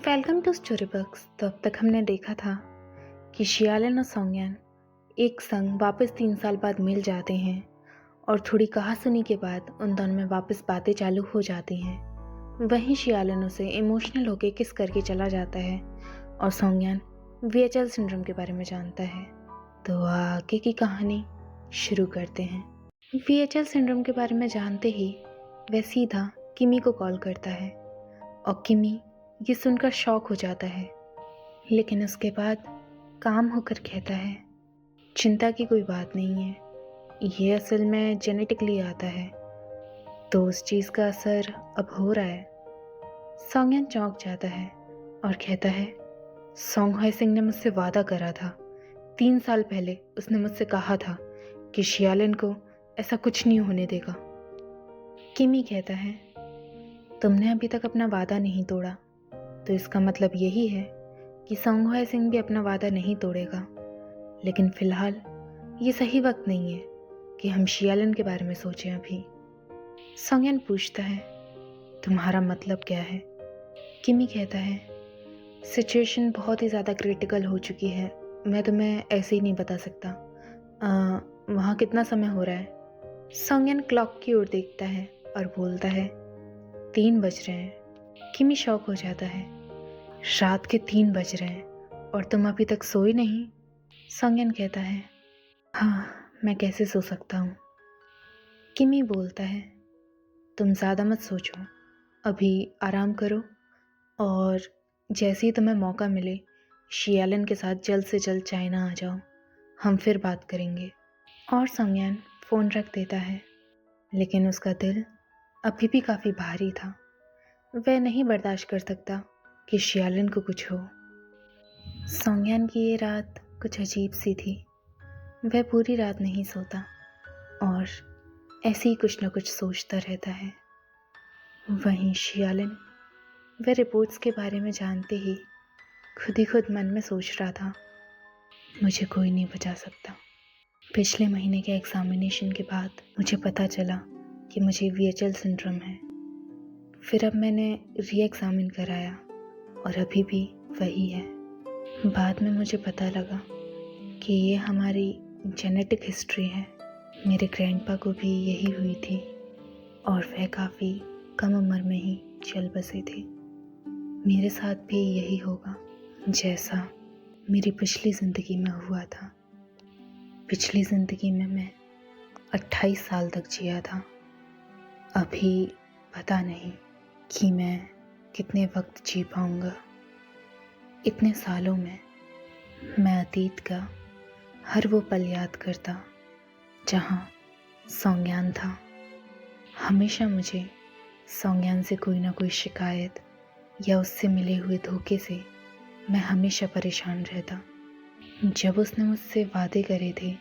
Welcome to story books. तो अब तक हमने देखा था कि शियालन और सोंगयान एक संग वापस 3 साल बाद मिल जाते हैं और थोड़ी कहासुनी के बाद उन दोनों में वापस बातें चालू हो जाती हैं। वहीं शियालन उसे इमोशनल होकर किस करके चला जाता है और सोंगयान वीएचएल सिंड्रोम के बारे में जानता है। तो आगे की कहानी शुरू करते हैं। वीएचएल सिंड्रोम के बारे में जानते ही वह सीधा किमी को कॉल करता है और किमी ये सुनकर शॉक हो जाता है, लेकिन उसके बाद काम होकर कहता है चिंता की कोई बात नहीं है, ये असल में जेनेटिकली आता है, तो उस चीज़ का असर अब हो रहा है। सोंगयान चौंक जाता है और कहता है सोंगहाई सिंह ने मुझसे वादा करा था, 3 साल पहले उसने मुझसे कहा था कि शियालिन को ऐसा कुछ नहीं होने देगा। किमी कहता है तुमने अभी तक अपना वादा नहीं तोड़ा, तो इसका मतलब यही है कि सोंगहाई सिंह भी अपना वादा नहीं तोड़ेगा, लेकिन फिलहाल ये सही वक्त नहीं है कि हम शियालिन के बारे में सोचें। अभी सोंगयान पूछता है तुम्हारा मतलब क्या है? किमी कहता है सिचुएशन बहुत ही ज़्यादा क्रिटिकल हो चुकी है, मैं तुम्हें ऐसे ही नहीं बता सकता। वहाँ कितना समय हो रहा है? सोंगयान क्लॉक की ओर देखता है और बोलता है 3 बज रहे हैं। किमी शॉक हो जाता है, रात के 3 बज रहे हैं और तुम अभी तक सोई नहीं? सोंगयान कहता है हाँ, मैं कैसे सो सकता हूँ। किमी बोलता है तुम ज़्यादा मत सोचो, अभी आराम करो और जैसे ही तुम्हें मौका मिले शियालिन के साथ जल्द से जल्द चाइना आ जाओ, हम फिर बात करेंगे। और सोंगयान फ़ोन रख देता है, लेकिन उसका दिल अभी भी काफ़ी भारी था। वह नहीं बर्दाश्त कर सकता कि शियालिन को कुछ हो। सोंगयान की ये रात कुछ अजीब सी थी। वह पूरी रात नहीं सोता और ऐसे ही कुछ न कुछ सोचता रहता है। वहीं शियालिन वह रिपोर्ट्स के बारे में जानते ही खुद ही खुद मन में सोच रहा था मुझे कोई नहीं बचा सकता। पिछले महीने के एग्जामिनेशन के बाद मुझे पता चला कि मुझे वीएचएल सिंड्रोम है। फिर अब मैंने री एग्ज़ामिन कराया और अभी भी वही है। बाद में मुझे पता लगा कि ये हमारी जेनेटिक हिस्ट्री है। मेरे ग्रैंडपा को भी यही हुई थी और वह काफ़ी कम उम्र में ही चल बसे थे। मेरे साथ भी यही होगा जैसा मेरी पिछली ज़िंदगी में हुआ था। पिछली ज़िंदगी में मैं 28 साल तक जिया था। अभी पता नहीं कि मैं कितने वक्त जी पाऊँगा। इतने सालों में मैं अतीत का हर वो पल याद करता जहाँ सोंगयान था। हमेशा मुझे सोंगयान से कोई ना कोई शिकायत या उससे मिले हुए धोखे से मैं हमेशा परेशान रहता। जब उसने मुझसे वादे करे थे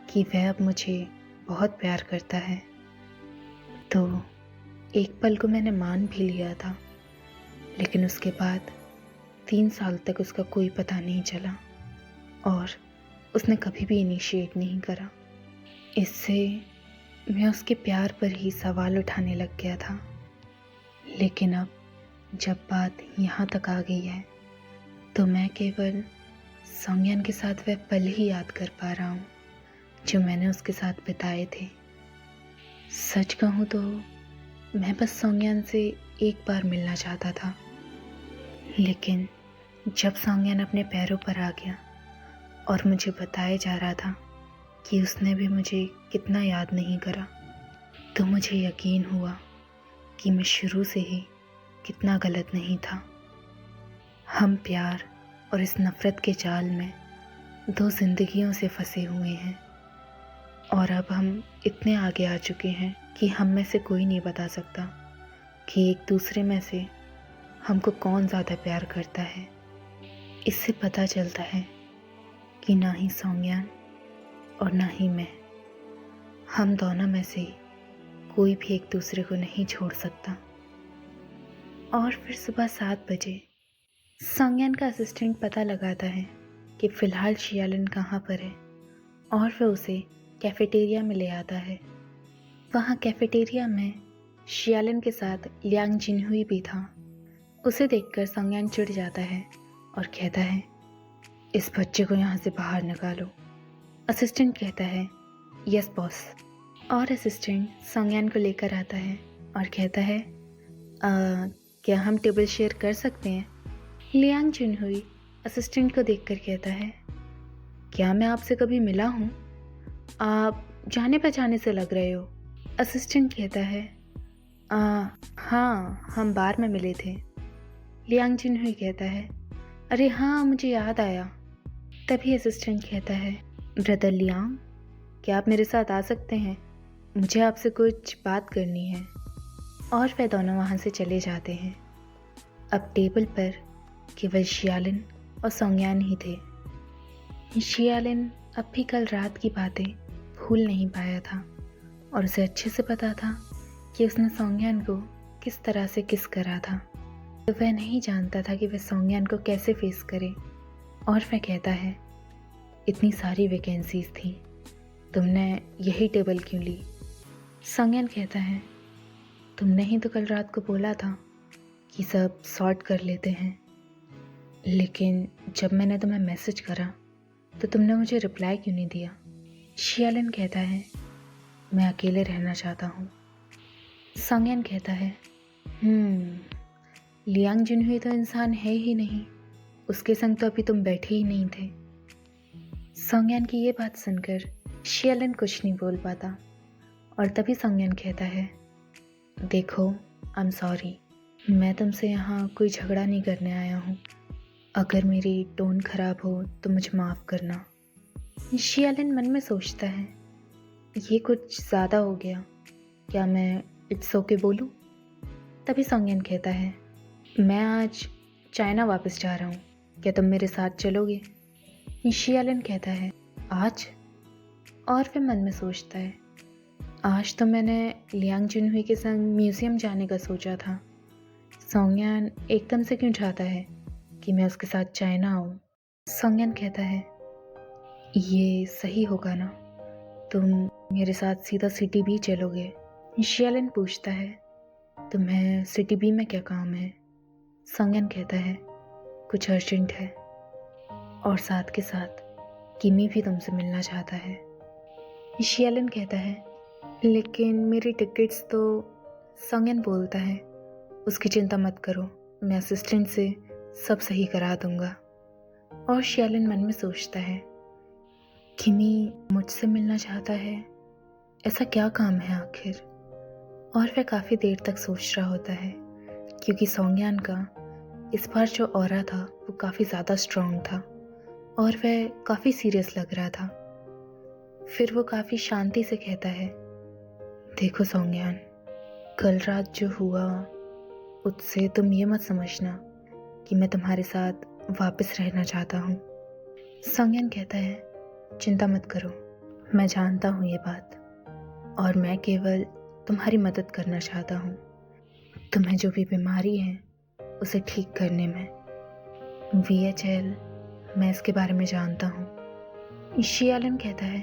कि वह अब मुझे बहुत प्यार करता है, तो एक पल को मैंने मान भी लिया था, लेकिन उसके बाद 3 साल तक उसका कोई पता नहीं चला और उसने कभी भी इनिशिएट नहीं करा। इससे मैं उसके प्यार पर ही सवाल उठाने लग गया था। लेकिन अब जब बात यहाँ तक आ गई है, तो मैं केवल सोंगयान के साथ वह पल ही याद कर पा रहा हूँ जो मैंने उसके साथ बिताए थे। सच कहूँ तो मैं बस सोंगयान से एक बार मिलना चाहता था, लेकिन जब सोंगयान अपने पैरों पर आ गया और मुझे बताया जा रहा था कि उसने भी मुझे कितना याद नहीं करा, तो मुझे यकीन हुआ कि मैं शुरू से ही कितना गलत नहीं था। हम प्यार और इस नफ़रत के जाल में 2 जिंदगियों से फंसे हुए हैं और अब हम इतने आगे आ चुके हैं कि हम में से कोई नहीं बता सकता कि एक दूसरे में से हमको कौन ज़्यादा प्यार करता है। इससे पता चलता है कि ना ही सोंगयान और ना ही मैं, हम दोनों में से कोई भी एक दूसरे को नहीं छोड़ सकता। और फिर सुबह 7 बजे सोंगयान का असिस्टेंट पता लगाता है कि फ़िलहाल शियालिन कहाँ पर है और वह उसे कैफ़ेटेरिया में ले आता है। वहाँ कैफ़ेटेरिया में शियालिन के साथ लियांग जिनहुई भी था। उसे देखकर संज्ञान चिढ़ जाता है और कहता है, इस बच्चे को यहाँ से बाहर निकालो। असिस्टेंट कहता है, यस बॉस। और असिस्टेंट संज्ञान को लेकर आता है और कहता है, क्या हम टेबल शेयर कर सकते हैं? लियांग जुनहुई असिस्टेंट को देखकर कहता है, क्या मैं आपसे कभी मिला हूँ? आप जाने पहचाने से लग रहे हो। असिस्टेंट कहता है, हाँ, हम बार में मिले थे। लियांग जुनहुई कहता है, अरे हाँ, मुझे याद आया। तभी असिस्टेंट कहता है, ब्रदर लियांग, क्या आप मेरे साथ आ सकते हैं? मुझे आपसे कुछ बात करनी है। और वे दोनों वहाँ से चले जाते हैं। अब टेबल पर केवल शियालिन और सोंगयान ही थे। शियालिन अब भी कल रात की बातें भूल नहीं पाया था और उसे अच्छे से पता था कि उसने सोंगयान को किस तरह से किस करा था। तो वह नहीं जानता था कि वह सोंगयान को कैसे फेस करे। और वह कहता है, इतनी सारी वैकेंसीज थी, तुमने यही टेबल क्यों ली? सोंगयान कहता है, तुमने ही तो कल रात को बोला था कि सब सॉर्ट कर लेते हैं, लेकिन जब मैंने तुम्हें मैसेज करा तो तुमने मुझे रिप्लाई क्यों नहीं दिया? शियालिन कहता है, मैं अकेले रहना चाहता हूँ। सोंगयान कहता है, लियांग जुनहुई तो इंसान है ही नहीं, उसके संग तो अभी तुम बैठे ही नहीं थे। सोंगयान की ये बात सुनकर शियालिन कुछ नहीं बोल पाता और तभी सोंगयान कहता है, देखो, आई एम सॉरी, मैं तुमसे यहाँ कोई झगड़ा नहीं करने आया हूँ। अगर मेरी टोन खराब हो तो मुझे माफ़ करना। शियालिन मन में सोचता है, ये कुछ ज़्यादा हो गया, क्या मैं इट्स ओके बोलूँ? तभी सोंगयान कहता है, मैं आज चाइना वापस जा रहा हूँ, क्या तुम मेरे साथ चलोगे? शियालिन कहता है, आज? और फिर मन में सोचता है, आज तो मैंने लियांग जुनहुई के संग म्यूज़ियम जाने का सोचा था। सोंगयान एकदम से क्यों चाहता है कि मैं उसके साथ चाइना आऊँ? सोंगयान कहता है, ये सही होगा ना? तुम मेरे साथ सीधा सिटी बी चलोगे? शियालिन पूछता है, तुम्हें सिटी बी में क्या काम है? सोंगयान कहता है, कुछ अर्जेंट है और साथ के साथ किमी भी तुमसे मिलना चाहता है। शियालिन कहता है, लेकिन मेरी टिकट्स तो। सोंगयान बोलता है, उसकी चिंता मत करो, मैं असिस्टेंट से सब सही करा दूंगा। और शियालिन मन में सोचता है, किमी मुझसे मिलना चाहता है, ऐसा क्या काम है आखिर? और वह काफ़ी देर तक सोच रहा होता है क्योंकि सोंगयान का इस बार जो ऑरा था वो काफ़ी ज़्यादा स्ट्रॉन्ग था और वह काफ़ी सीरियस लग रहा था। फिर वो काफ़ी शांति से कहता है, देखो सोंगयान, कल रात जो हुआ उससे तुम ये मत समझना कि मैं तुम्हारे साथ वापस रहना चाहता हूँ। सोंगयान कहता है, चिंता मत करो, मैं जानता हूँ ये बात और मैं केवल तुम्हारी मदद करना चाहता हूँ। तुम्हें जो भी बीमारी है उसे ठीक करने में। VHL, मैं इसके बारे में जानता हूँ। शियालिन कहता है,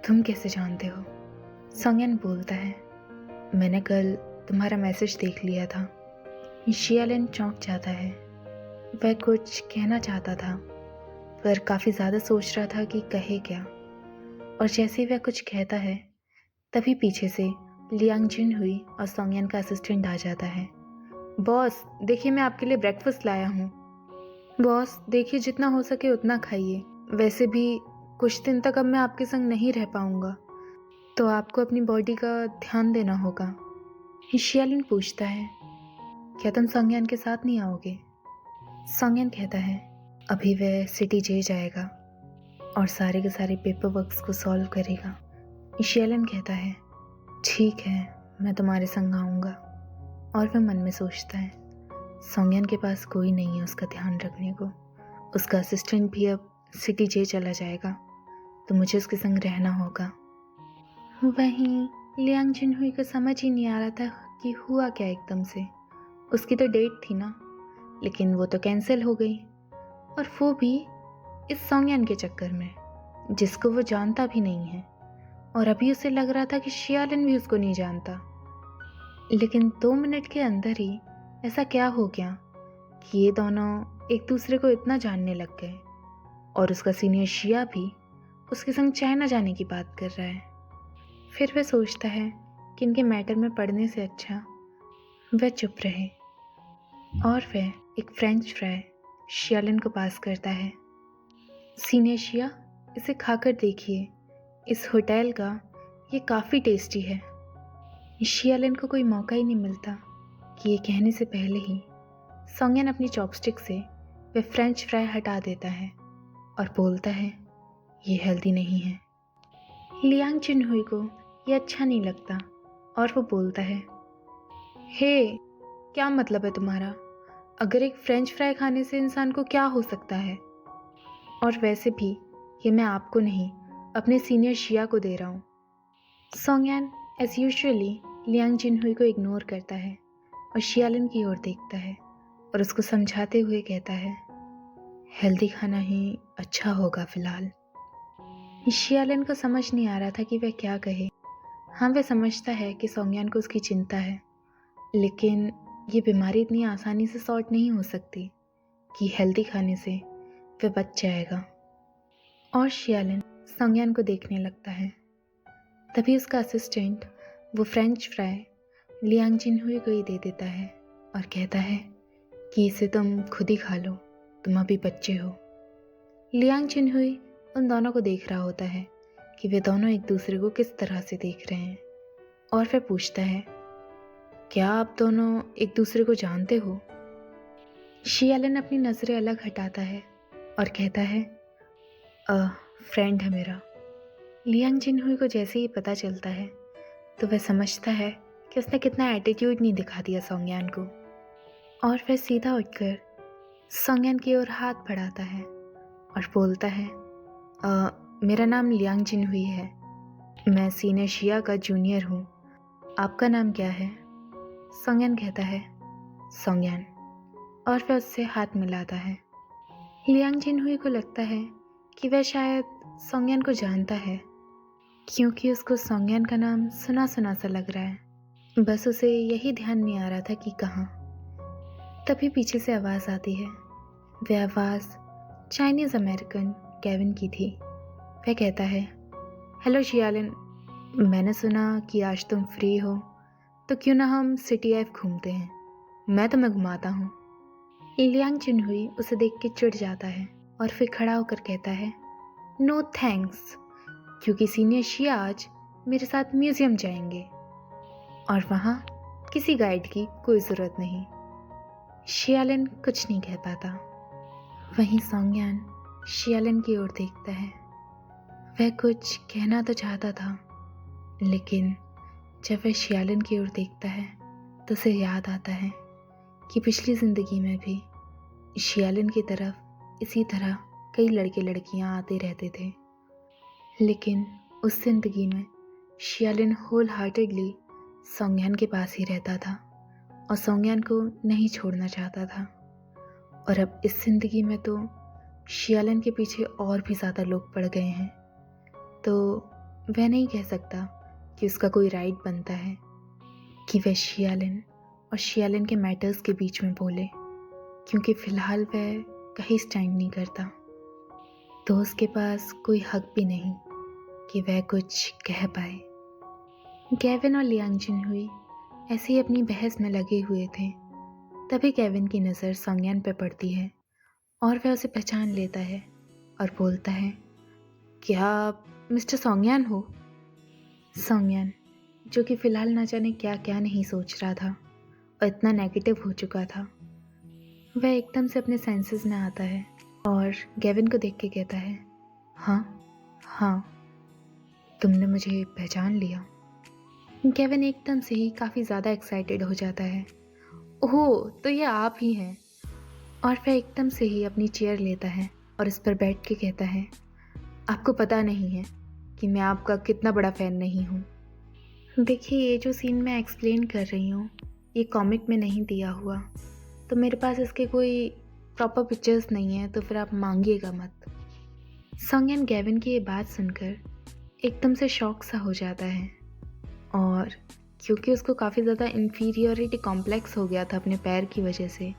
तुम कैसे जानते हो? सोंगयान बोलता है, मैंने कल तुम्हारा मैसेज देख लिया था। शियालिन चौंक जाता है। वह कुछ कहना चाहता था पर काफ़ी ज़्यादा सोच रहा था कि कहे क्या। और जैसे ही वह कुछ कहता है तभी पीछे से लियांग जुनहुई और सोंगयान का असिस्टेंट आ जाता है। बॉस, देखिए मैं आपके लिए ब्रेकफास्ट लाया हूँ। बॉस, देखिए जितना हो सके उतना खाइए। वैसे भी कुछ दिन तक अब मैं आपके संग नहीं रह पाऊँगा, तो आपको अपनी बॉडी का ध्यान देना होगा। शियालिन पूछता है, क्या तुम सोंगयान के साथ नहीं आओगे? सोंगयान कहता है, अभी वह सिटी जे जाएगा और सारे के सारे पेपर वर्क्स को सॉल्व करेगा। शियालिन कहता है, ठीक है, मैं तुम्हारे संग आऊँगा। और वह मन में सोचता है, सोंगयान के पास कोई नहीं है उसका ध्यान रखने को। उसका असिस्टेंट भी अब सिटी जे चला जाएगा, तो मुझे उसके संग रहना होगा। वहीं लियांग जुनहुई को समझ ही नहीं आ रहा था कि हुआ क्या एकदम से। उसकी तो डेट थी ना, लेकिन वो तो कैंसिल हो गई, और वो भी इस सोंगयान के चक्कर में, जिसको वो जानता भी नहीं है। और अभी उसे लग रहा था कि शियालिन भी उसको नहीं जानता। लेकिन 2 मिनट के अंदर ही ऐसा क्या हो गया कि ये दोनों एक दूसरे को इतना जानने लग गए और उसका सीनियर शिया भी उसके संग चाइना जाने की बात कर रहा है। फिर वह सोचता है कि इनके मैटर में पढ़ने से अच्छा वह चुप रहे और वह एक फ्रेंच फ्राई शियालिन को पास करता है। सीनियर शिया, इसे खाकर देखिए, इस होटल का ये काफ़ी टेस्टी है। शियालिन को कोई मौका ही नहीं मिलता कि ये कहने से पहले ही सोंगयान अपनी चॉपस्टिक से वह फ्रेंच फ्राई हटा देता है और बोलता है, ये हेल्दी नहीं है। लियांग चिन्हुई को ये अच्छा नहीं लगता और वो बोलता है, हे, क्या मतलब है तुम्हारा? अगर एक फ्रेंच फ्राई खाने से इंसान को क्या हो सकता है? और वैसे भी ये मैं आपको नहीं, अपने सीनियर शिया को दे रहा हूँ। सोंगयान एज यूजुअली लियांग चिन्हुई को इग्नोर करता है और शियालिन की ओर देखता है और उसको समझाते हुए कहता है, हेल्दी खाना ही अच्छा होगा फिलहाल। शियालिन को समझ नहीं आ रहा था कि वह क्या कहे। हाँ, वह समझता है कि सोंगयान को उसकी चिंता है, लेकिन ये बीमारी इतनी आसानी से सॉर्ट नहीं हो सकती कि हेल्दी खाने से वह बच जाएगा। और शियालिन सोंगयान को देखने लगता है। तभी उसका असिस्टेंट वो फ्रेंच फ्राई लियांग चिन्हुई को ही दे देता है और कहता है कि इसे तुम खुद ही खा लो, तुम अभी बच्चे हो। लियांग चिन्हुई उन दोनों को देख रहा होता है कि वे दोनों एक दूसरे को किस तरह से देख रहे हैं और फिर पूछता है, क्या आप दोनों एक दूसरे को जानते हो? शियालिन अपनी नज़रें अलग हटाता है और कहता है, फ्रेंड है मेरा। लियांग चिन्हुई को जैसे ही पता चलता है तो वह समझता है कि उसने कितना एटीट्यूड नहीं दिखा दिया सोंगयान को, और वह सीधा उठकर सोंगयान की ओर हाथ बढ़ाता है और बोलता है, मेरा नाम लियांग चिन्हुई है, मैं सीनियर शिया का जूनियर हूँ, आपका नाम क्या है? सोंगयान कहता है, सोंगयान, और वह उससे हाथ मिलाता है। लियांग चिन्हुई को लगता है कि वह शायद सोंगयान को जानता है, क्योंकि उसको सोंगयान का नाम सुना सुना सा लग रहा है। बस उसे यही ध्यान नहीं आ रहा था कि कहाँ। तभी पीछे से आवाज़ आती है। वह आवाज़ चाइनीज़ अमेरिकन केविन की थी। वह कहता है, हेलो शियालिन, मैंने सुना कि आज तुम फ्री हो, तो क्यों ना हम सिटी लाइफ घूमते हैं, मैं तुम्हें घुमाता हूँ। लियांग चिन्हुई उसे देख के चिढ़ जाता है और फिर खड़ा होकर कहता है, नो थैंक्स, क्योंकि सीनियर शिया आज मेरे साथ म्यूज़ियम जाएंगे और वहाँ किसी गाइड की कोई ज़रूरत नहीं। शियालिन कुछ नहीं कह पाता। वहीं सोंगयान शियालिन की ओर देखता है। वह कुछ कहना तो चाहता था, लेकिन जब वह शियालिन की ओर देखता है तो उसे याद आता है कि पिछली ज़िंदगी में भी शियालिन की तरफ इसी तरह कई लड़के लड़कियां आते रहते थे, लेकिन उस ज़िंदगी में शियालिन होल हार्टेडली सोंगयान के पास ही रहता था और सोंगयान को नहीं छोड़ना चाहता था। और अब इस ज़िंदगी में तो शियालिन के पीछे और भी ज़्यादा लोग पड़ गए हैं, तो वह नहीं कह सकता कि उसका कोई राइट बनता है कि वह शियालिन और शियालिन के मैटर्स के बीच में बोले, क्योंकि फ़िलहाल वह कहीं स्टैंड नहीं करता, तो उसके पास कोई हक भी नहीं कि वह कुछ कह पाए। केविन और लियांग चिन्हुई ऐसे ही अपनी बहस में लगे हुए थे। तभी केविन की नज़र सोंगयान पर पड़ती है और वह उसे पहचान लेता है और बोलता है, क्या आप मिस्टर सोंगयान हो? सोंगयान, जो कि फ़िलहाल ना जाने क्या क्या नहीं सोच रहा था और इतना नेगेटिव हो चुका था, वह एकदम से अपने सेंसेस में आता है और केविन को देख के कहता है, हाँ, तुमने मुझे पहचान लिया। केविन एकदम से ही काफ़ी ज़्यादा एक्साइटेड हो जाता है। ओह, तो ये आप ही हैं। और वह एकदम से ही अपनी चेयर लेता है और इस पर बैठ के कहता है, आपको पता नहीं है कि मैं आपका कितना बड़ा फ़ैन नहीं हूँ। देखिए, ये जो सीन मैं एक्सप्लेन कर रही हूँ, ये कॉमिक में नहीं दिया हुआ, तो मेरे पास इसके कोई प्रॉपर पिक्चर्स नहीं है, तो फिर आप मांगिएगा मत। सोंगयान केविन की ये बात सुनकर एकदम से शॉक सा हो जाता है, और क्योंकि उसको काफ़ी ज़्यादा इन्फीरियरिटी कॉम्प्लेक्स हो गया था अपने पैर की वजह से,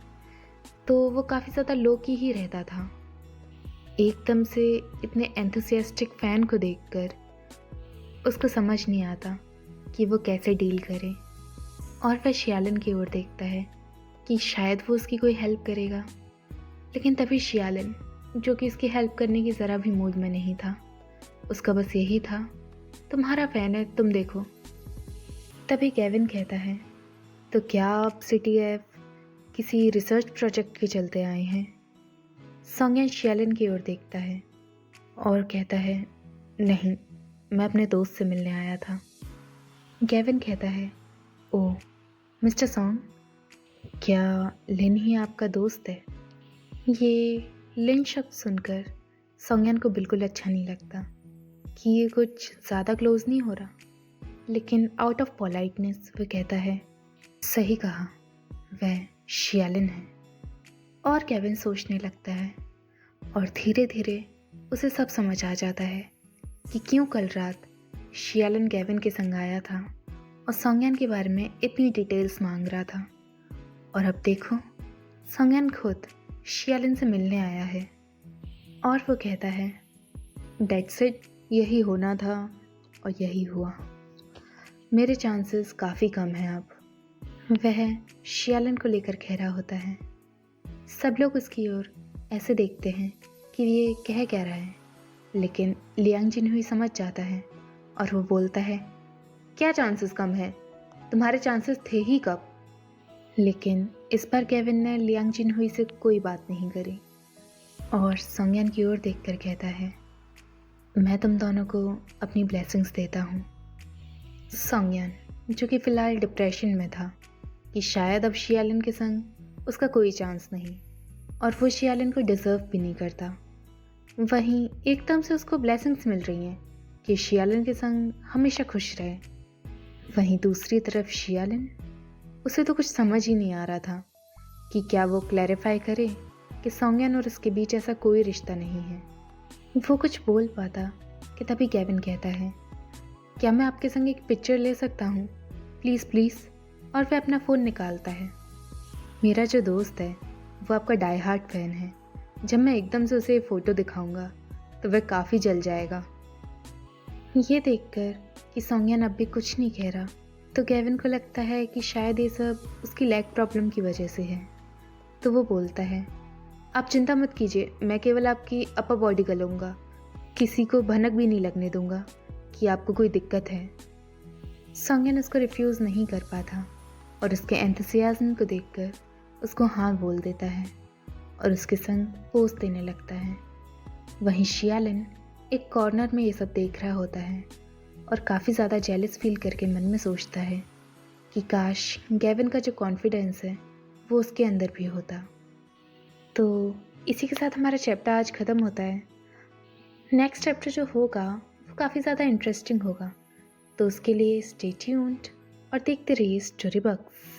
तो वो काफ़ी ज़्यादा लो की ही रहता था। एकदम से इतने एंथुसियास्टिक फ़ैन को देखकर उसको समझ नहीं आता कि वो कैसे डील करे, और वह शियालिन की ओर देखता है कि शायद वो उसकी कोई हेल्प करेगा। लेकिन तभी शियालिन, जो कि इसकी हेल्प करने की ज़रा भी मूड में नहीं था, उसका बस यही था, तुम्हारा फ़ैन है, तुम देखो। तभी केविन कहता है, तो क्या आप सिटी एफ किसी रिसर्च प्रोजेक्ट के चलते आए हैं? सोंगयान शियालिन की ओर देखता है और कहता है, नहीं, मैं अपने दोस्त से मिलने आया था। केविन कहता है, ओह मिस्टर सॉन्ग, क्या लिन ही आपका दोस्त है? ये लिन शब्द सुनकर सोंगयान को बिल्कुल अच्छा नहीं लगता कि ये कुछ ज़्यादा क्लोज नहीं हो रहा। लेकिन आउट ऑफ पोलाइटनेस वह कहता है, सही कहा, वह शियालिन है। और केविन सोचने लगता है और धीरे धीरे उसे सब समझ आ जाता है कि क्यों कल रात शियालिन केविन के संग आया था और सोंगयान के बारे में इतनी डिटेल्स मांग रहा था। और अब देखो, सोंगयान खुद शियालिन से मिलने आया है और वो कहता है, दैट्स इट, यही होना था और यही हुआ। मेरे चांसेस काफ़ी कम हैं अब। वह शियालिन को लेकर कह रहा होता है। सब लोग उसकी ओर ऐसे देखते हैं कि ये कह क्या रहा है, लेकिन लियांग जिनहुई समझ जाता है और वो बोलता है, क्या चांसेस कम है? तुम्हारे चांसेस थे ही कब? लेकिन इस बार केविन ने लियांग जिनहुई से कोई बात नहीं करी और सोंगयान की ओर देखकर कहता है, मैं तुम दोनों को अपनी ब्लेसिंग्स देता हूँ। सोंगयान, जो कि फ़िलहाल डिप्रेशन में था कि शायद अब शियालिन के संग उसका कोई चांस नहीं और वो शियालिन को डिज़र्व भी नहीं करता, वहीं एकदम से उसको ब्लेसिंग्स मिल रही हैं कि शियालिन के संग हमेशा खुश रहे। वहीं दूसरी तरफ शियालिन, उसे तो कुछ समझ ही नहीं आ रहा था कि क्या वो क्लैरिफाई करे कि सोंगयान और उसके बीच ऐसा कोई रिश्ता नहीं है। वो कुछ बोल पाता कि तभी केविन कहता है, क्या मैं आपके संग एक पिक्चर ले सकता हूँ, प्लीज़ प्लीज़। और वह अपना फ़ोन निकालता है। मेरा जो दोस्त है वो आपका डाई हार्ट फैन है, जब मैं एकदम से उसे फ़ोटो दिखाऊंगा तो वह काफ़ी जल जाएगा। ये देखकर कि सोंगयान अब भी कुछ नहीं कह रहा, तो केविन को लगता है कि शायद ये सब उसकी लेग प्रॉब्लम की वजह से है। तो वो बोलता है, आप चिंता मत कीजिए, मैं केवल आपकी अपर बॉडी गलूंगा, किसी को भनक भी नहीं लगने दूंगा कि आपको कोई दिक्कत है। सोंगयान उसको रिफ्यूज़ नहीं कर पाता और उसके एंथुसियाज्म को देखकर उसको हाँ बोल देता है और उसके संग पोज देने लगता है। वहीं शियालिन एक कॉर्नर में ये सब देख रहा होता है और काफ़ी ज़्यादा जेलस फील करके मन में सोचता है कि काश केविन का जो कॉन्फिडेंस है वो उसके अंदर भी होता। तो इसी के साथ हमारा चैप्टर आज ख़त्म होता है। नेक्स्ट चैप्टर जो होगा वो काफ़ी ज़्यादा इंटरेस्टिंग होगा, तो उसके लिए स्टे ट्यून्ड और देखते रहिए स्टोरी बक्स।